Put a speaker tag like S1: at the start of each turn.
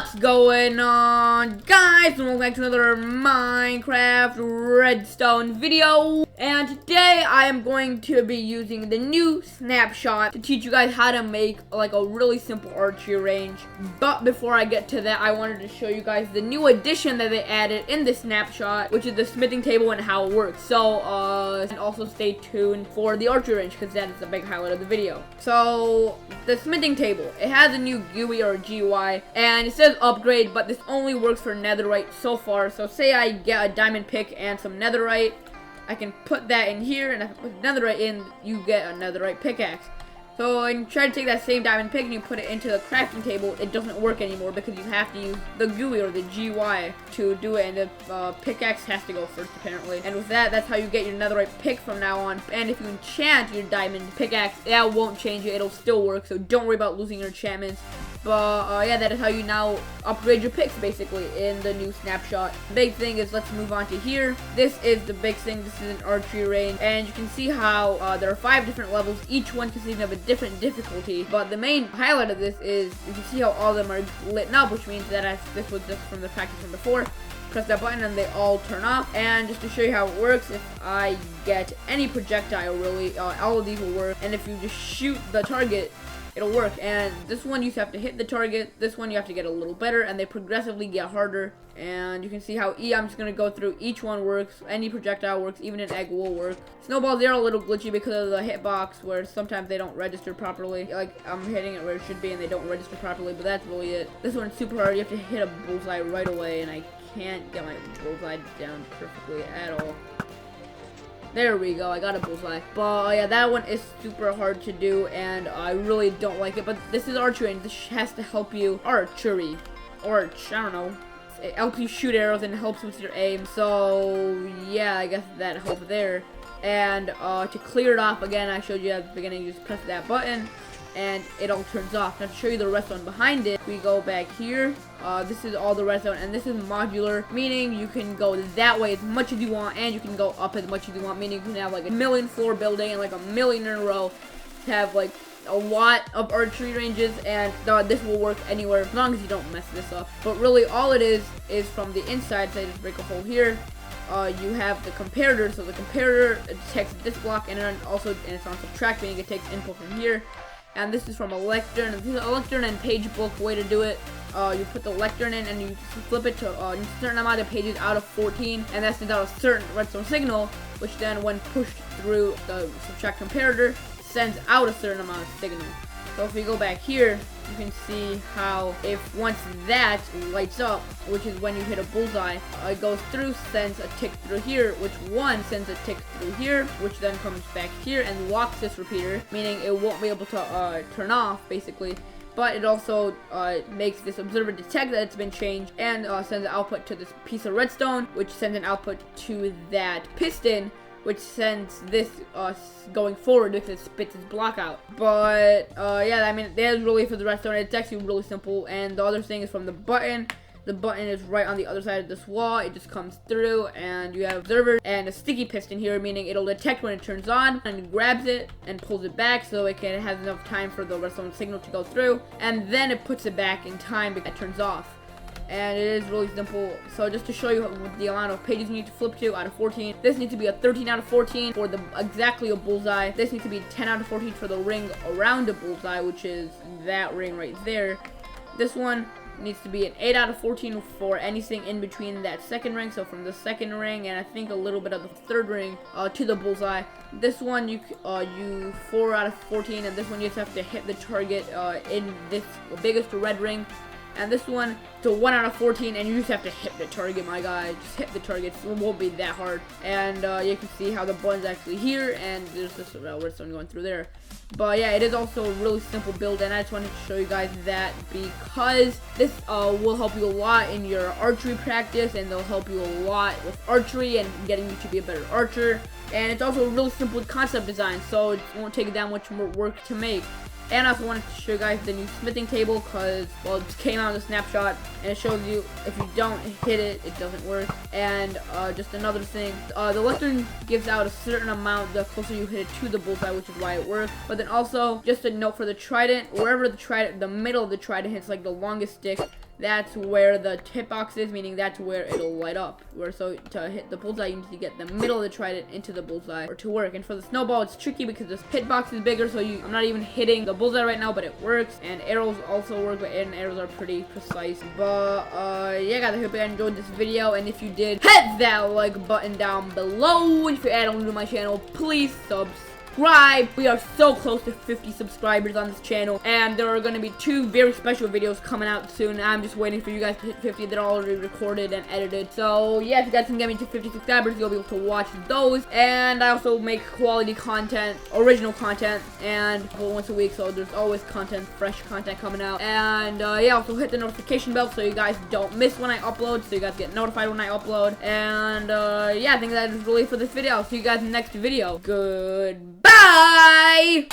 S1: What's going on, guys? And welcome back to another Minecraft Redstone video. And today I am going to be using the new snapshot to teach you guys how to make like a really simple archery range. But before I get to that, I wanted to show you guys the new addition that they added in the snapshot, which is the smithing table and how it works. So and also stay tuned for the archery range because that is the big highlight of the video. So the smithing table, it has a new GUI or GUI, and it says upgrade, but this only works for netherite so far. So say I get a diamond pick and some netherite, I can put that in here, and if I put netherite in, you get a netherite pickaxe. So when you try to take that same diamond pick and you put it into the crafting table, it doesn't work anymore because you have to use the GUI or the GUI to do it, and the pickaxe has to go first apparently. And with that, that's how you get your netherite pick from now on. And if you enchant your diamond pickaxe, that won't change it, it'll still work, so don't worry about losing your enchantments. But yeah, that is how you now upgrade your picks basically in the new snapshot. The big thing is, let's move on to here. This is the big thing. This is an archery range, and you can see how there are 5 different levels, each one consisting of a different difficulty. But the main highlight of this is you can see how all of them are lit up, which means that this was just from the practice from before. Press that button and they all turn off. And just to show you how it works, if I get any projectile really, all of these will work. And if you just shoot the target, it'll work. And this one you have to hit the target, this one you have to get a little better, and they progressively get harder. And you can see how I'm just gonna go through, each one works, any projectile works, even an egg will work. Snowballs, they're a little glitchy because of the hitbox where sometimes they don't register properly. Like I'm hitting it where it should be and they don't register properly, but that's really it. This one's super hard, you have to hit a bullseye right away, and I can't get my bullseye down perfectly at all. There we go, I got a bullseye. But yeah, that one is super hard to do, and I really don't like it. But this is archery, and this has to help you archery. I don't know. It helps you shoot arrows and it helps with your aim. So yeah, I guess that helps there. And to clear it off again, I showed you at the beginning, you just press that button and it all turns off. Now to show you the redstone behind it, we go back here. This is all the redstone, and this is modular, meaning you can go that way as much as you want, and you can go up as much as you want, meaning you can have like a 1,000,000 floor building and like a 1,000,000 in a row to have like a lot of archery ranges. And this will work anywhere as long as you don't mess this up. But really all it is from the inside. So I just break a hole here. You have the comparator, so the comparator takes this block, and then also it's on subtract, meaning it takes input from here. And this is from a lectern. This is a lectern and page book way to do it. You put the lectern in and you flip it to a certain amount of pages out of 14, and that sends out a certain redstone signal, which then when pushed through the subtract comparator sends out a certain amount of signal. So if we go back here, you can see how if once that lights up, which is when you hit a bullseye, it goes through, sends a tick through here, which one sends a tick through here, which then comes back here and locks this repeater, meaning it won't be able to turn off basically. But it also makes this observer detect that it's been changed, and sends an output to this piece of redstone, which sends an output to that piston, which sends this going forward because it spits its block out. But yeah, I mean, that is really for the redstone. It's actually really simple. And the other thing is from the button. The button is right on the other side of this wall. It just comes through, and you have observer and a sticky piston here, meaning it'll detect when it turns on and grabs it and pulls it back so it has enough time for the redstone signal to go through, and then it puts it back in time because it turns off. And it is really simple. So just to show you the amount of pages you need to flip to out of 14, this needs to be a 13 out of 14 for exactly a bullseye. This needs to be 10 out of 14 for the ring around a bullseye, which is that ring right there. This one needs to be an 8 out of 14 for anything in between that second ring, so from the second ring and I think a little bit of the third ring to the bullseye. This one you 4 out of 14, and this one you just have to hit the target in this biggest red ring. And this one, to 1 out of 14, and you just have to hit the target, my guy. Just hit the target. It won't be that hard. And you can see how the button's actually here, and there's this redstone going through there. But yeah, it is also a really simple build, and I just wanted to show you guys that because this will help you a lot in your archery practice, and they'll help you a lot with archery and getting you to be a better archer. And it's also a really simple concept design, so it won't take that much more work to make. And I also wanted to show you guys the new smithing table because, well, it came out in a snapshot, and it shows you if you don't hit it, it doesn't work. And just another thing, the lectern gives out a certain amount the closer you hit it to the bullseye, which is why it works. But then also, just a note for the trident, wherever the middle of the trident hits, like the longest stick, that's where the hitbox is, meaning that's where it'll light up. So to hit the bullseye, you need to get the middle of the trident into the bullseye or to work. And for the snowball, it's tricky because this hitbox is bigger, so I'm not even hitting the bullseye right now, but it works. And arrows also work, but arrows are pretty precise. But yeah, guys, I hope you guys enjoyed this video, and if you did, hit that like button down below. And if you're adding to my channel, please subscribe. We are so close to 50 subscribers on this channel, and there are going to be 2 very special videos coming out soon. I'm just waiting for you guys to hit 50. They're already recorded and edited. So yeah, if you guys can get me to 50 subscribers, you'll be able to watch those. And I also make quality content, original content, and once a week, so there's always content, fresh content coming out. And yeah, also hit the notification bell so you guys don't miss when I upload, so you guys get notified when I upload. And yeah, I think that is really for this video. I'll see you guys in the next video. Goodbye. Bye!